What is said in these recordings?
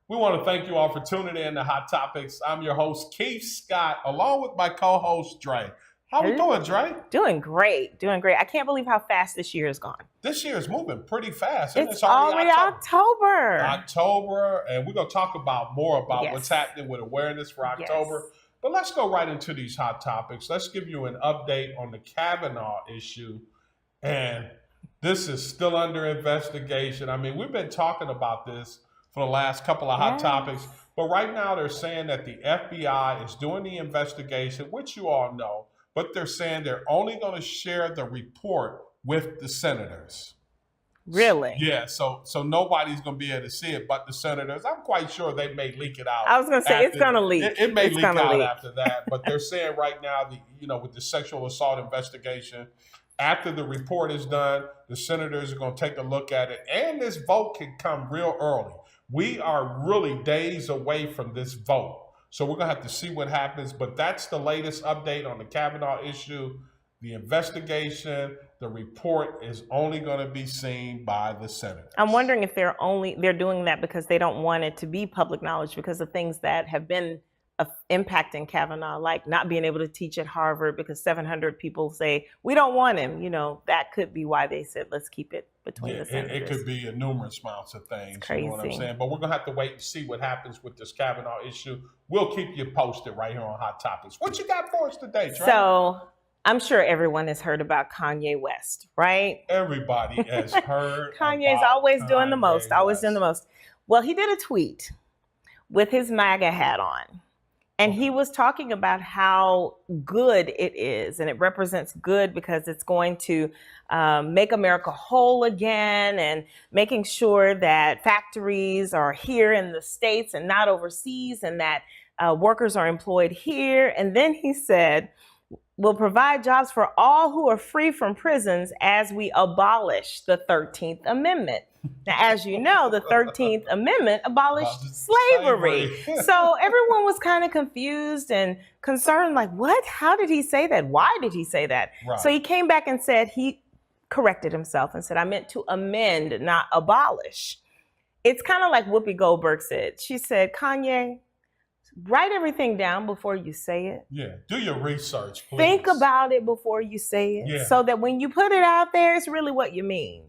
We want to thank you all for tuning in to Hot Topics. I'm your host, Keith Scott, along with my co-host, Dre. How we doing, Dre? Doing great. I can't believe how fast this year has gone. This year is moving pretty fast. And It's already October. October, and we're going to talk more about what's happening with awareness for October. Yes. But let's go right into these hot topics. Let's give you an update on the Kavanaugh issue. And this is still under investigation. I mean, we've been talking about this for the last couple of hot topics. But right now they're saying that the FBI is doing the investigation, which you all know. But they're saying they're only going to share the report with the senators. Really? Yeah, so nobody's going to be able to see it but the senators. I'm quite sure they may leak it out. I was going to say, it's going to leak. It may leak out after that. But they're saying right now, with the sexual assault investigation, after the report is done, the senators are going to take a look at it. And this vote can come real early. We are really days away from this vote. So we're going to have to see what happens. But that's the latest update on the Kavanaugh issue. The investigation, the report is only going to be seen by the senators. I'm wondering if they're doing that because they don't want it to be public knowledge because of things that have been impacting Kavanaugh, like not being able to teach at Harvard because 700 people say, we don't want him. That could be why they said, let's keep it between the senators. It could be a numerous amounts of things. It's crazy. You know what I'm saying? But we're going to have to wait and see what happens with this Kavanaugh issue. We'll keep you posted right here on Hot Topics. What you got for us today, Trey? So I'm sure everyone has heard about Kanye West, right? Everybody has heard. Kanye's always doing the most, always doing the most. Well, he did a tweet with his MAGA hat on. And he was talking about how good it is, and it represents good because it's going to make America whole again and making sure that factories are here in the States and not overseas and that workers are employed here. And then he said, we'll provide jobs for all who are free from prisons as we abolish the 13th Amendment. Now, as you know, the 13th Amendment abolished slavery. So everyone was kind of confused and concerned, like, what? How did he say that? Why did he say that? Right. So he came back and said, he corrected himself and said, I meant to amend, not abolish. It's kind of like Whoopi Goldberg said. She said, Kanye, write everything down before you say it. Yeah, do your research, please. Think about it before you say it so that when you put it out there, it's really what you mean.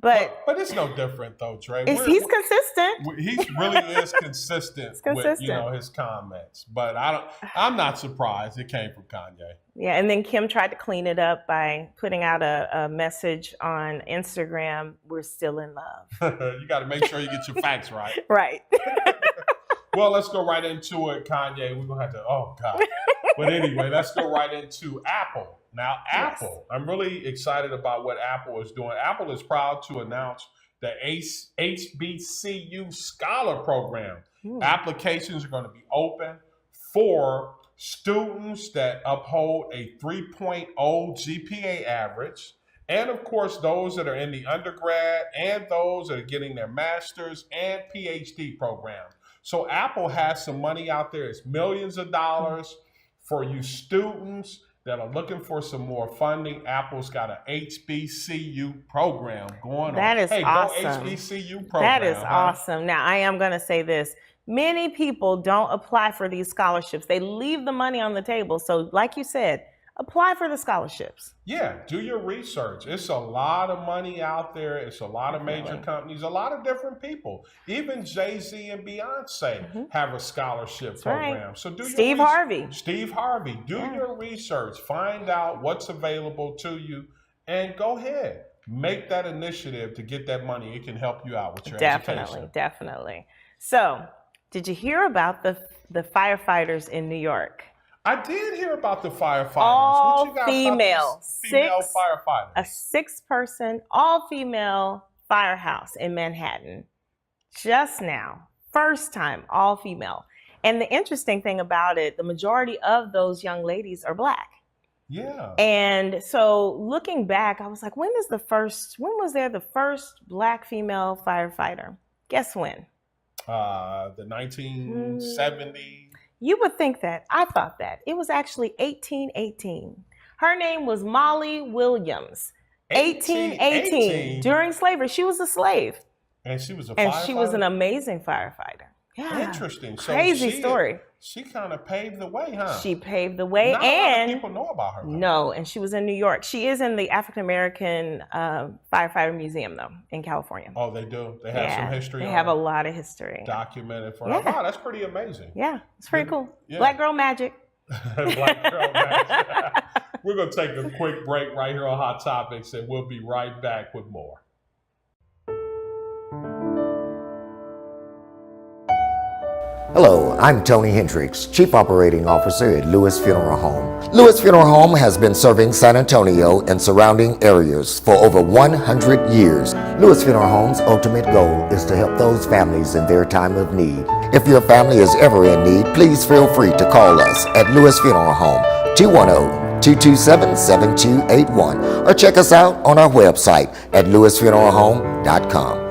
But it's no different though, Trey. He's consistent. He really is consistent with his comments. But I'm not surprised it came from Kanye. Yeah, and then Kim tried to clean it up by putting out a message on Instagram, we're still in love. You got to make sure you get your facts right. Right. Well, let's go right into it, Kanye. We're going to have to, oh, God. But anyway, let's go right into Apple. Now, Apple, I'm really excited about what Apple is doing. Apple is proud to announce the HBCU Scholar Program. Applications are going to be open for students that uphold a 3.0 GPA average. And, of course, those that are in the undergrad and those that are getting their master's and PhD programs. So Apple has some money out there. It's millions of dollars for you students that are looking for some more funding. Apple's got an HBCU program going on. That is awesome. Go HBCU program. That is awesome. Now, I am going to say this. Many people don't apply for these scholarships. They leave the money on the table. So like you said, apply for the scholarships. Yeah, do your research. It's a lot of money out there. It's a lot of major companies, a lot of different people. Even Jay-Z and Beyonce have a scholarship program. Right. So do Steve Harvey. Steve Harvey, do your research. Find out what's available to you and go ahead. Make that initiative to get that money. It can help you out with your education. Definitely. So, did you hear about the firefighters in New York? I did hear about the firefighters. All what you got female. Female firefighters. A 6-person, all-female firehouse in Manhattan. Just now. First time, all female. And the interesting thing about it, the majority of those young ladies are Black. Yeah. And so looking back, I was like, when was there the first Black female firefighter? Guess when? The 1970s. You would think that. I thought that. It was actually 1818. Her name was Molly Williams. 1818. During slavery. She was a slave. And she was a firefighter? And she was an amazing firefighter. Yeah. Interesting. So Crazy story. She kind of paved the way, huh? She paved the way. Not a lot of people know about her. No, and she was in New York. She is in the African American Firefighter Museum, though, in California. Oh, they do? They have some history? They have a lot of history. Documented for her. Wow, that's pretty amazing. Yeah, it's pretty cool. Yeah. Black girl magic. Black girl magic. We're going to take a quick break right here on Hot Topics, and we'll be right back with more. Hello, I'm Tony Hendricks, Chief Operating Officer at Lewis Funeral Home. Lewis Funeral Home has been serving San Antonio and surrounding areas for over 100 years. Lewis Funeral Home's ultimate goal is to help those families in their time of need. If your family is ever in need, please feel free to call us at Lewis Funeral Home, 210-227-7281, or check us out on our website at lewisfuneralhome.com.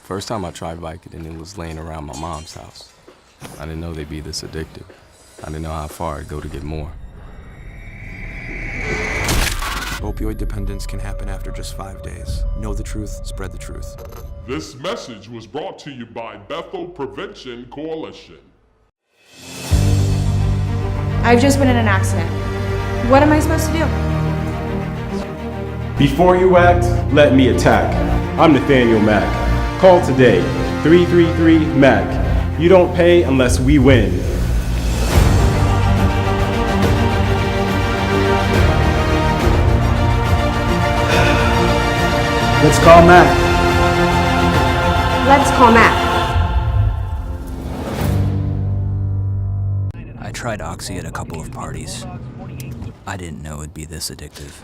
First time I tried Vicodin, it was laying around my mom's house. I didn't know they'd be this addictive. I didn't know how far I'd go to get more. Opioid dependence can happen after just 5 days. Know the truth, spread the truth. This message was brought to you by BFL Prevention Coalition. I've just been in an accident. What am I supposed to do? Before you act, let me attack. I'm Nathaniel Mack. Call today, 333-MAC. You don't pay unless we win. Let's call Mac. Let's call Mac. I tried Oxy at a couple of parties. I didn't know it'd be this addictive.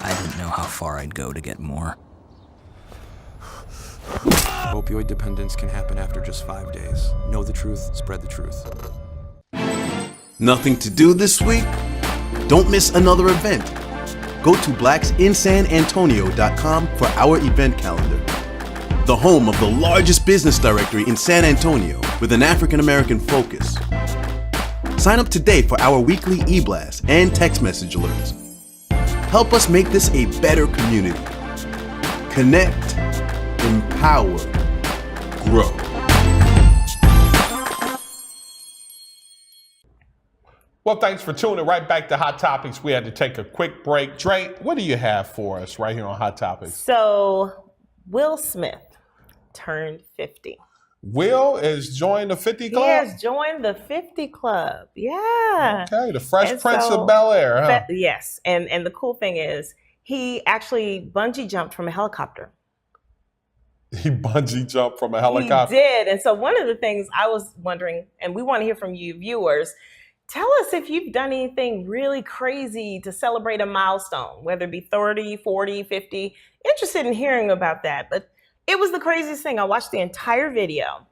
I didn't know how far I'd go to get more. Opioid dependence can happen after just 5 days. Know the truth, spread the truth. Nothing to do this week? Don't miss another event. Go to blacksinsanantonio.com for our event calendar. The home of the largest business directory in San Antonio with an African American focus. Sign up today for our weekly e-blast and text message alerts. Help us make this a better community. Connect, empower, grow. Well, thanks for tuning right back to Hot Topics. We had to take a quick break. Dre, what do you have for us right here on Hot Topics? So, Will Smith turned 50. Will has joined the 50 Club? He has joined the 50 Club. Yeah. Okay, the Fresh Prince of Bel-Air, huh? Yes, and the cool thing is he actually bungee jumped from a helicopter. He bungee jumped from a helicopter? He did. And so one of the things I was wondering, and we want to hear from you viewers, tell us if you've done anything really crazy to celebrate a milestone, whether it be 30, 40, 50. Interested in hearing about that. But it was the craziest thing. I watched the entire video.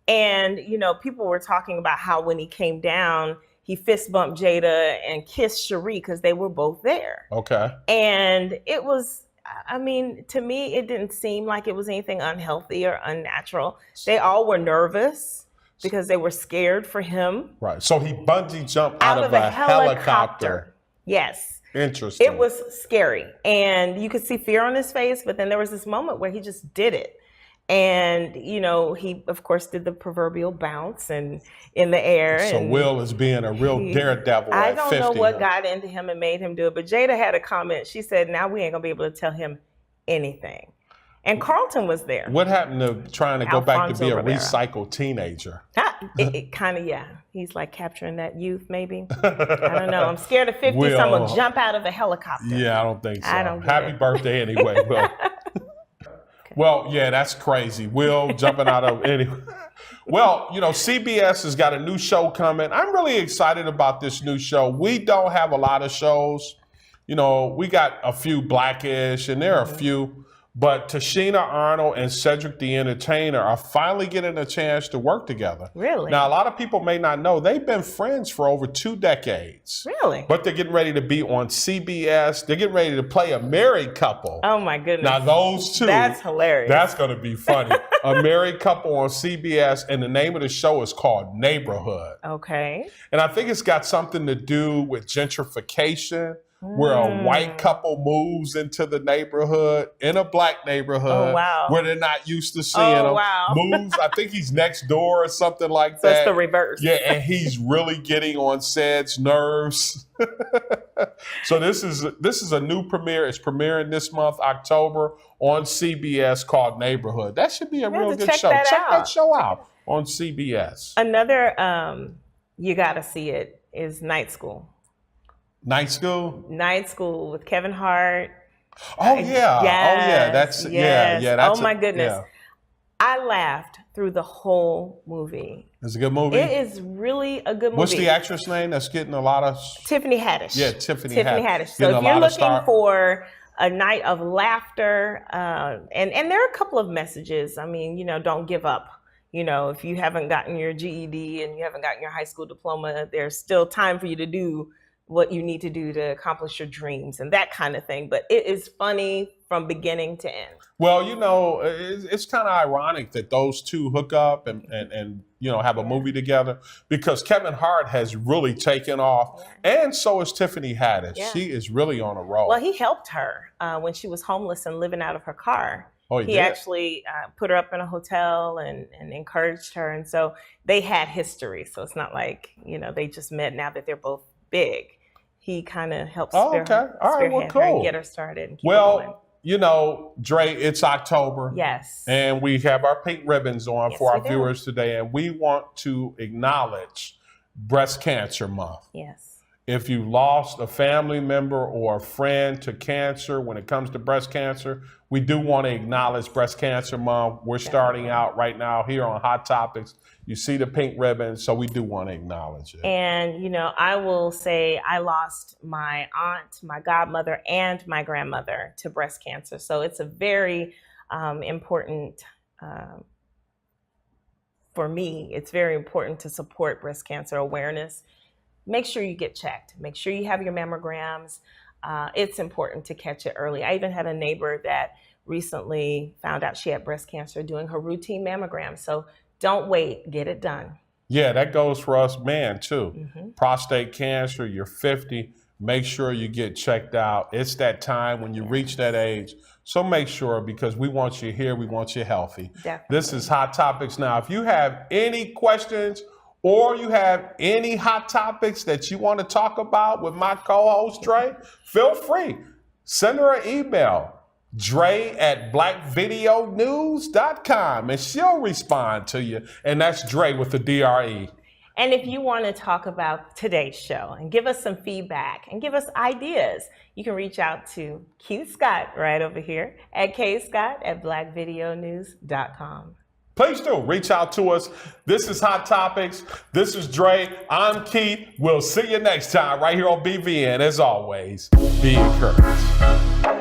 And, you know, people were talking about how when he came down, he fist bumped Jada and kissed Cherie because they were both there. Okay. And it was, I mean, to me, it didn't seem like it was anything unhealthy or unnatural. They all were nervous because they were scared for him. Right. So he bungee jumped out of a helicopter. Yes. Interesting. It was scary. And you could see fear on his face, but then there was this moment where he just did it. And, you know, he, of course, did the proverbial bounce and in the air. So and Will is being a real daredevil I at 50. don't know what got into him and made him do it. But Jada had a comment. She said, now we ain't going to be able to tell him anything. And Carlton was there. What happened to trying to go back to be a Rivera. recycled teenager? It kind of, yeah. He's like capturing that youth, maybe. I don't know. I'm scared of 50, so I'm going to jump out of a helicopter. Yeah, I don't think so. I don't Happy birthday anyway, Will. Well, yeah, that's crazy. Will jumping out of anyway. Well, you know, CBS has got a new show coming. I'm really excited about this new show. We don't have a lot of shows. You know, we got a few Blackish, and there are a few. But Tashina Arnold and Cedric the Entertainer are finally getting a chance to work together. Really? Now, a lot of people may not know, they've been friends for over 2 decades. Really? But they're getting ready to be on CBS. They're getting ready to play a married couple. Oh, my goodness. Now, those two. That's hilarious. That's going to be funny. A married couple on CBS, and the name of the show is called Neighborhood. Okay. And I think it's got something to do with gentrification, where a white couple moves into the neighborhood, in a black neighborhood, where they're not used to seeing them. Moves, I think he's next door or something like So that. it's the reverse. Yeah, and he's really getting on Ced's nerves. So this is a new premiere. It's premiering this month, October, on CBS called Neighborhood. That should be a real good show. Check that show out on CBS. Another, you got to see it, is Night School. Night School? Night School with Kevin Hart. Oh, yeah. Yes, That's oh, my goodness. Yeah. I laughed through the whole movie. It's a good movie? It is really a good movie. What's the actress name that's getting a lot of... Tiffany Haddish. Yeah, Tiffany Haddish. So if you're looking for a night of laughter, and there are a couple of messages. I mean, don't give up. If you haven't gotten your GED and you haven't gotten your high school diploma, there's still time for you to do what you need to do to accomplish your dreams and that kind of thing. But it is funny from beginning to end. Well, it's kind of ironic that those two hook up and have a movie together, because Kevin Hart has really taken off, and so is Tiffany Haddish. Yeah. She is really on a roll. Well, he helped her when she was homeless and living out of her car. Oh, he actually put her up in a hotel and encouraged her. And so they had history. So it's not like, they just met now that they're both big. He kind of helps spearhead her and get her started. And keep her going. Dre, it's October. Yes. And we have our pink ribbons on for our viewers today. And we want to acknowledge Breast Cancer Month. Yes. If you lost a family member or a friend to cancer, when it comes to breast cancer, we do want to acknowledge Breast Cancer Month. We're starting out right now here on Hot Topics. You see the pink ribbon, so we do want to acknowledge it. And, I will say I lost my aunt, my godmother, and my grandmother to breast cancer. So it's a very important, for me, it's very important to support breast cancer awareness. Make sure you get checked. Make sure you have your mammograms. It's important to catch it early. I even had a neighbor that recently found out she had breast cancer doing her routine mammogram. So don't wait, get it done. Yeah, that goes for us men too. Mm-hmm. Prostate cancer, you're 50, make sure you get checked out. It's that time when you reach that age. So make sure, because we want you here, we want you healthy. Definitely. This is Hot Topics Now. If you have any questions or you have any hot topics that you want to talk about with my co-host Dre, feel free. Send her an email. Dre@blackvideonews.com, and she'll respond to you. And that's Dre with the DRE. And if you want to talk about today's show and give us some feedback and give us ideas, you can reach out to Q Scott right over here at kscott@blackvideonews.com. Please do reach out to us. This is Hot Topics. This is Dre. I'm Keith. We'll see you next time right here on BVN. As always, be encouraged.